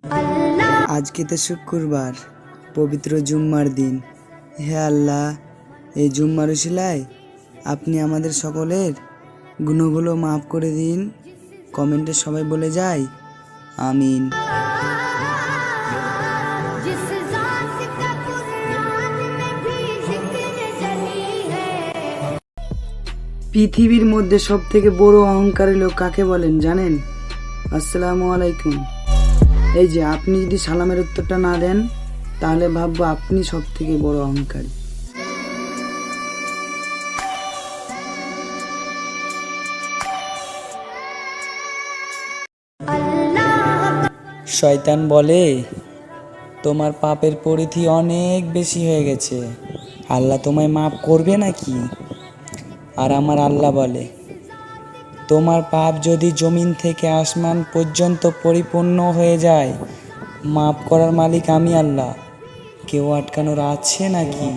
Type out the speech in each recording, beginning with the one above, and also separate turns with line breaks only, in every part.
আজকে তো শুক্রবার, পবিত্র জুম্মার দিন। হে আল্লাহ, এই জুম্মার উসিলায় আপনি আমাদের সকলের গুনাহগুলো মাফ করে দিন। কমেন্টে সবাই বলে যায় আমিন। পৃথিবীর মধ্যে সব থেকে বড় অহংকারী লোক কাকে বলেন জানেন? আসসালামু আলাইকুম। এই যে আপনি যদি সালামের উত্তরটা না দেন তাহলে ভাববো আপনি সব থেকে বড় অহংকারী। শয়তান বলে তোমার পাপের পরিধি অনেক বেশি হয়ে গেছে, আল্লাহ তোমায় মাফ করবে নাকি? আর আমার আল্লাহ বলে তোমার পাপ যদি জমিন থেকে আসমান পর্যন্ত পরিপূর্ণ হয়ে যায়, মাফ করার মালিক আমি আল্লাহ। কেউ আটকানোর আছে নাকি?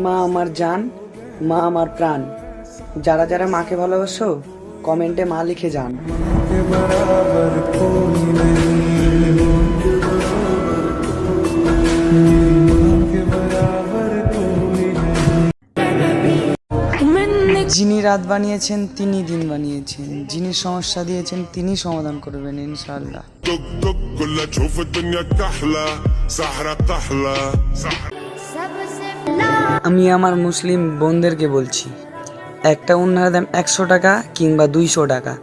মা আমার জান, মা আমার প্রাণ। যারা যারা মাকে ভালোবাসো কমেন্টে মা লিখে যান। যিনি রাত বানিয়েছেন তিনি দিন বানিয়েছেন, যিনি সমস্যা দিয়েছেন তিনি সমাধান করবেন ইনশাআল্লাহ। আমি আমার মুসলিম বোনদেরকে বলছি, একটা ওড়নার দাম 100 টাকা কিংবা 200 টাকা,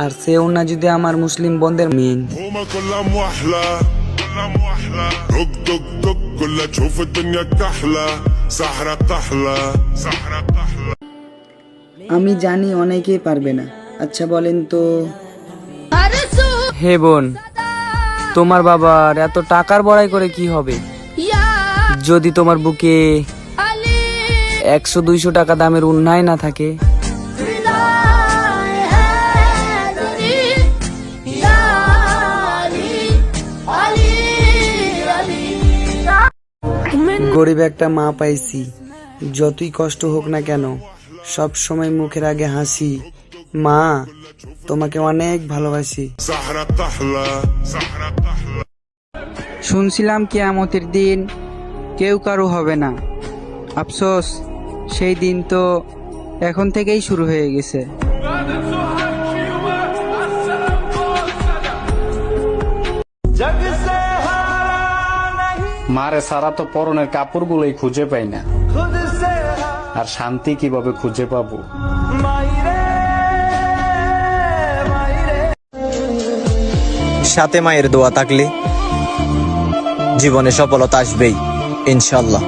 আর সে ওড়না যদি আমার মুসলিম বোনদের মেন। আমি জানি অনেকেই পারবে না, আচ্ছা বলেন তো। হে বোন, তোমার বাবার এত টাকার বড়াই করে কি হবে যদি তোমার বুকে 100-200 টাকা দামের উন্নাই না থাকে? গরিব একটা মা পাইছি, যতই কষ্ট হোক না কেন সব সময় মুখের আগে হাসি। মা, তোমাকে অনেক ভালোবাসি। শুনছিলাম কিয়ামতের দিন কেউ কারো হবে না, আফসোস সেই দিন তো এখন থেকেই শুরু হয়ে গেছে।
মারে সারা তো পরনের কাপড় গুলোই খুঁজে পাই না, আর শান্তি কিভাবে খুঁজে পাবো?
সাথে মায়ের দোয়া থাকলে জীবনে সফলতা আসবেই ইনশাল্লাহ।